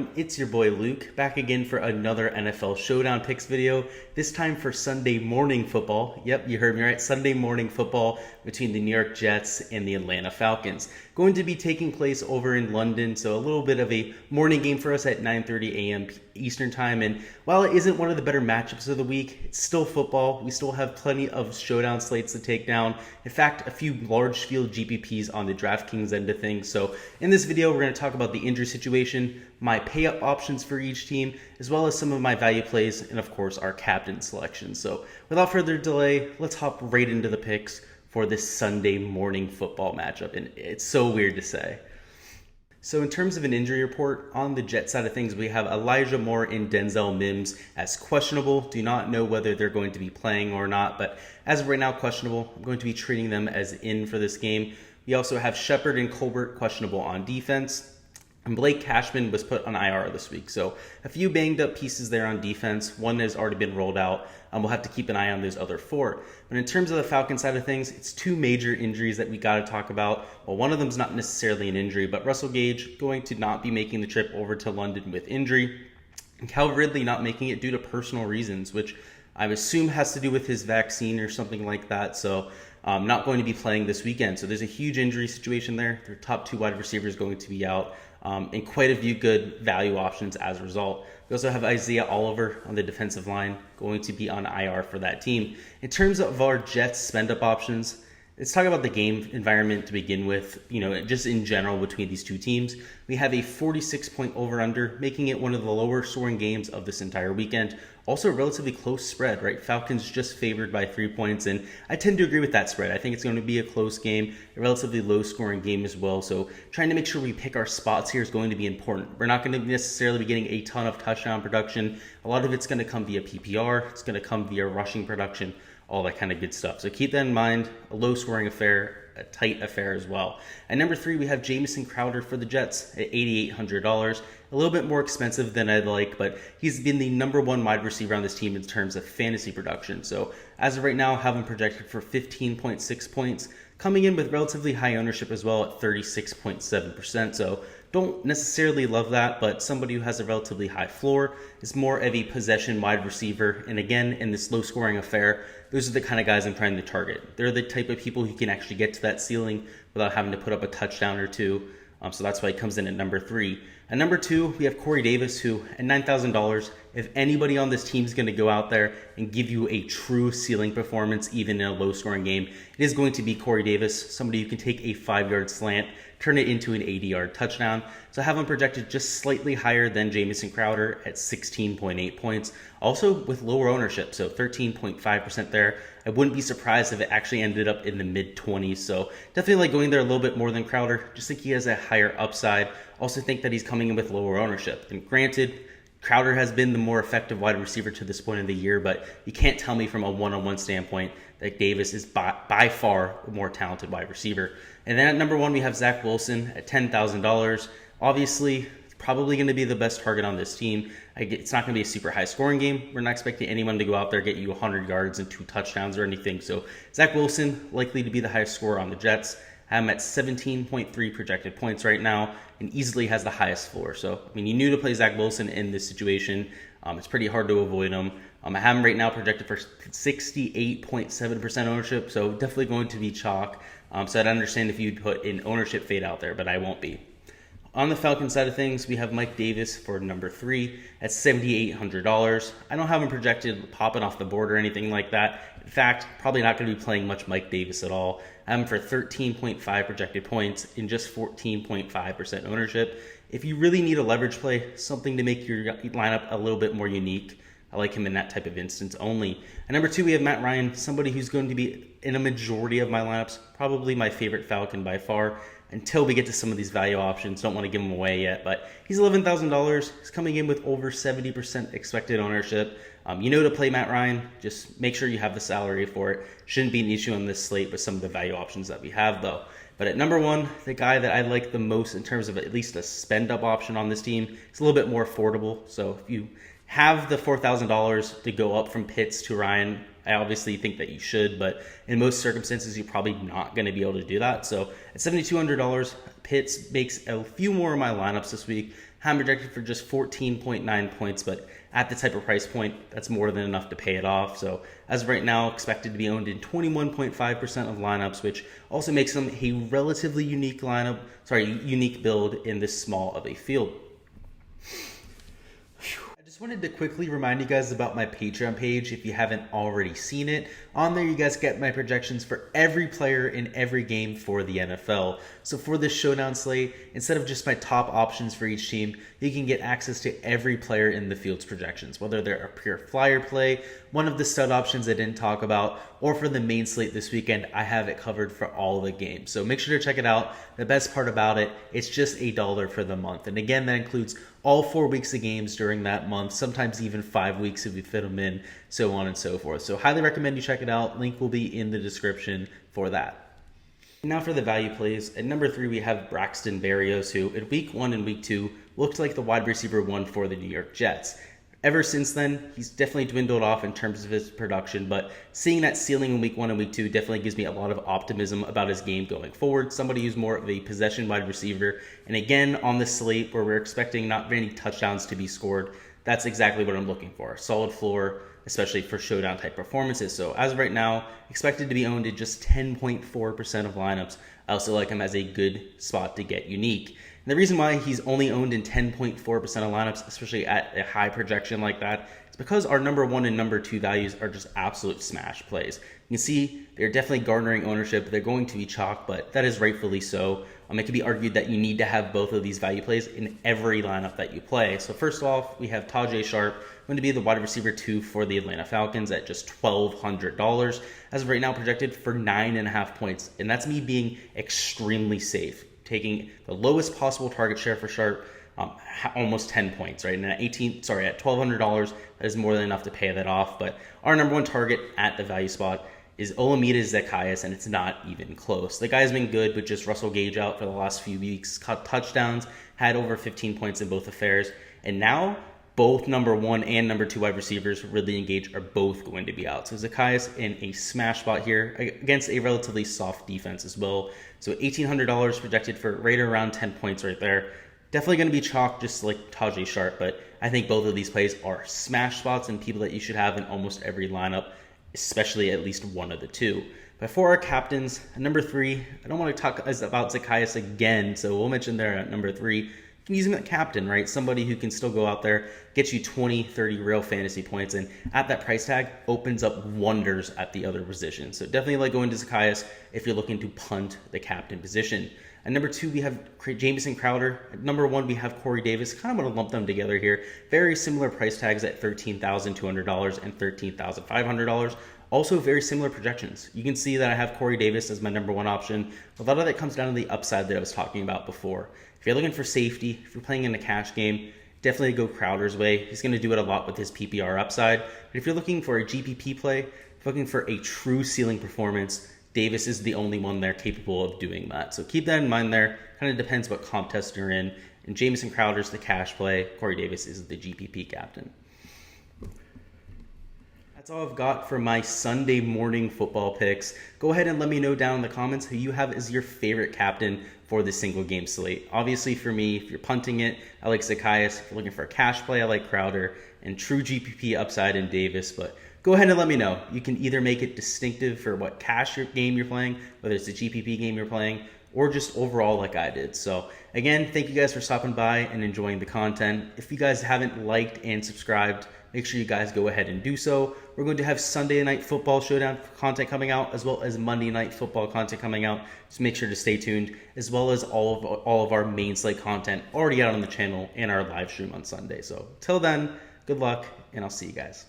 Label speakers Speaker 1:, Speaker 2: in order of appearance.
Speaker 1: everyone, it's your boy Luke, back again for another NFL Showdown picks video, this time for Sunday morning football. Yep, you heard me right, Sunday morning football between the New York Jets and the Atlanta Falcons. Going to be taking place over in London, so a little bit of a morning game for us at 9:30 a.m. Eastern time, and while it isn't one of the better matchups of the week, it's still football. We still have plenty of showdown slates to take down. In fact, a few large field GPPs on the Draftkings end of things. So in this video, we're going to talk about the injury situation, my pay-up options for each team, as well as some of my value plays, and of course, our captain selections. So without further delay, let's hop right into the picks for this Sunday morning football matchup. And it's so weird to say. So in terms of an injury report, on the Jet side of things, we have Elijah Moore and Denzel Mims as questionable. Do not know whether they're going to be playing or not, but as of right now, questionable. I'm going to be treating them as in for this game. We also have Shepard and Colbert questionable on defense. And Blake Cashman was put on IR this week. So a few banged up pieces there on defense. One has already been rolled out. We'll have to keep an eye on those other four. But in terms of the Falcons side of things, it's two major injuries that we got to talk about. Well, one of them is not necessarily an injury, but Russell Gage going to not be making the trip over to London with injury. And Cal Ridley not making it due to personal reasons, which I assume has to do with his vaccine or something like that. So not going to be playing this weekend. So there's a huge injury situation there. Their top two wide receivers going to be out. And quite a few good value options as a result. We also have Isaiah Oliver on the defensive line going to be on IR for that team. In terms of our Jets spend-up options, let's talk about the game environment to begin with, just in general between these two teams. We have a 46-point over-under, making it one of the lower scoring games of this entire weekend. Also a relatively close spread, right? Falcons just favored by 3 points, and I tend to agree with that spread. I think it's going to be a close game, a relatively low-scoring game as well. So trying to make sure we pick our spots here is going to be important. We're not going to necessarily be getting a ton of touchdown production. A lot of it's going to come via PPR. It's going to come via rushing production, all that kind of good stuff. So keep that in mind, a low-scoring affair, a tight affair as well. At number 3, we have Jamison Crowder for the Jets at $8,800. A little bit more expensive than I'd like, but he's been the number one wide receiver on this team in terms of fantasy production. So as of right now, I have him projected for 15.6 points, coming in with relatively high ownership as well at 36.7%. So don't necessarily love that, but somebody who has a relatively high floor is more of a possession wide receiver. And again, in this low scoring affair, those are the kind of guys I'm trying to target. They're the type of people who can actually get to that ceiling without having to put up a touchdown or two. So that's why he comes in at number 3. At number 2, we have Corey Davis, who at $9,000, if anybody on this team is going to go out there and give you a true ceiling performance, even in a low-scoring game, it is going to be Corey Davis, somebody who can take a 5-yard slant, turn it into an 80-yard touchdown. So I have him projected just slightly higher than Jamison Crowder at 16.8 points, also with lower ownership, so 13.5% there. I wouldn't be surprised if it actually ended up in the mid-20s, so definitely like going there a little bit more than Crowder. Just think he has a higher upside. Also think that he's coming in with lower ownership. And granted, Crowder has been the more effective wide receiver to this point in the year, but you can't tell me from a one-on-one standpoint that Davis is by far a more talented wide receiver. And then at number 1, we have Zach Wilson at $10,000. Obviously, probably going to be the best target on this team. It's not going to be a super high scoring game. We're not expecting anyone to go out there get you 100 yards and 2 touchdowns or anything. So Zach Wilson likely to be the highest scorer on the Jets. I'm at 17.3 projected points right now and easily has the highest floor. So, you need to play Zach Wilson in this situation. It's pretty hard to avoid him. I have him right now projected for 68.7% ownership, so definitely going to be chalk. So I'd understand if you'd put an ownership fade out there, but I won't be. On the Falcons side of things, we have Mike Davis for number 3 at $7,800. I don't have him projected popping off the board or anything like that. In fact, probably not going to be playing much Mike Davis at all. I have him for 13.5 projected points in just 14.5% ownership. If you really need a leverage play, something to make your lineup a little bit more unique, I like him in that type of instance only. At number 2, we have Matt Ryan, somebody who's going to be in a majority of my lineups, probably my favorite Falcon by far, until we get to some of these value options. Don't want to give him away yet, but he's $11,000. He's coming in with over 70% expected ownership. To play Matt Ryan, just make sure you have the salary for it. Shouldn't be an issue on this slate with some of the value options that we have, though. But at number 1, the guy that I like the most in terms of at least a spend-up option on this team, is a little bit more affordable. So if you have the $4,000 to go up from Pitts to Ryan, I obviously think that you should, but in most circumstances, you're probably not going to be able to do that. So at $7,200, Pitts makes a few more of my lineups this week. I'm projected for just 14.9 points, but at the type of price point, that's more than enough to pay it off. So as of right now, expected to be owned in 21.5% of lineups, which also makes him a relatively unique build in this small of a field. Just wanted to quickly remind you guys about my Patreon page if you haven't already seen it. On there, you guys get my projections for every player in every game for the NFL. So for this Showdown slate, instead of just my top options for each team, you can get access to every player in the field's projections, whether they're a pure flyer play, one of the stud options I didn't talk about, or for the main slate this weekend, I have it covered for all the games. So make sure to check it out. The best part about it, it's just $1 for the month. And again, that includes all 4 weeks of games during that month, sometimes even 5 weeks if we fit them in, so on and so forth. So highly recommend you check it out. Link will be in the description for that. Now for the value plays. At number 3, we have Braxton Berrios, who in week 1 and week 2 looked like the wide receiver 1 for the New York Jets. Ever since then, he's definitely dwindled off in terms of his production, but seeing that ceiling in week 1 and week 2 definitely gives me a lot of optimism about his game going forward. Somebody who's more of a possession wide receiver. And again, on the slate where we're expecting not very many touchdowns to be scored, that's exactly what I'm looking for. Solid floor, especially for showdown type performances. So as of right now, expected to be owned in just 10.4% of lineups. I also like him as a good spot to get unique. And the reason why he's only owned in 10.4% of lineups, especially at a high projection like that, is because our number 1 and number 2 values are just absolute smash plays. You can see they're definitely garnering ownership. They're going to be chalk, but that is rightfully so. It can be argued that you need to have both of these value plays in every lineup that you play. So first off, we have Tajay Sharp, going to be the wide receiver 2 for the Atlanta Falcons at just $1,200. As of right now, projected for 9.5 points. And that's me being extremely safe, taking the lowest possible target share for Sharp, almost 10 points, right? And at $1,200, that is more than enough to pay that off. But our number 1 target at the value spot is Olamide Zaccheaus, and it's not even close. The guy's been good, but just Russell Gage out for the last few weeks, caught touchdowns, had over 15 points in both affairs, and now both number 1 and number 2 wide receivers, Ridley and Gage, are both going to be out. So Zaccheaus in a smash spot here against a relatively soft defense as well. So $1,800 projected for right around 10 points right there. Definitely going to be chalk just like Tajay Sharp, but I think both of these plays are smash spots and people that you should have in almost every lineup, especially at least one of the two. But for our captains, at number 3, I don't want to talk about Zaccheaus again, so we'll mention there at number 3. You can use him at captain, right? Somebody who can still go out there, get you 20, 30 real fantasy points, and at that price tag, opens up wonders at the other position. So definitely like going to Zaccheaus if you're looking to punt the captain position. At number 2, we have Jamison Crowder. At number 1, we have Corey Davis. Kind of want to lump them together here. Very similar price tags at $13,200 and $13,500. Also very similar projections. You can see that I have Corey Davis as my number 1 option. A lot of that comes down to the upside that I was talking about before. If you're looking for safety, if you're playing in a cash game, definitely go Crowder's way. He's going to do it a lot with his PPR upside. But if you're looking for a GPP play, if you're looking for a true ceiling performance, Davis is the only one there capable of doing that. So keep that in mind there. Kind of depends what comp test you're in. And Jamison Crowder's the cash play. Corey Davis is the GPP captain. That's all I've got for my Sunday morning football picks. Go ahead and let me know down in the comments who you have as your favorite captain for the single game slate. Obviously for me, if you're punting it, I like Zaccheaus. If you're looking for a cash play, I like Crowder and true GPP upside in Davis. But go ahead and let me know. You can either make it distinctive for what cash game you're playing, whether it's a GPP game you're playing, or just overall like I did. So again, thank you guys for stopping by and enjoying the content. If you guys haven't liked and subscribed, make sure you guys go ahead and do so. We're going to have Sunday Night Football Showdown content coming out, as well as Monday Night Football content coming out. So make sure to stay tuned, as well as all of our main slate content already out on the channel and our live stream on Sunday. So till then, good luck, and I'll see you guys.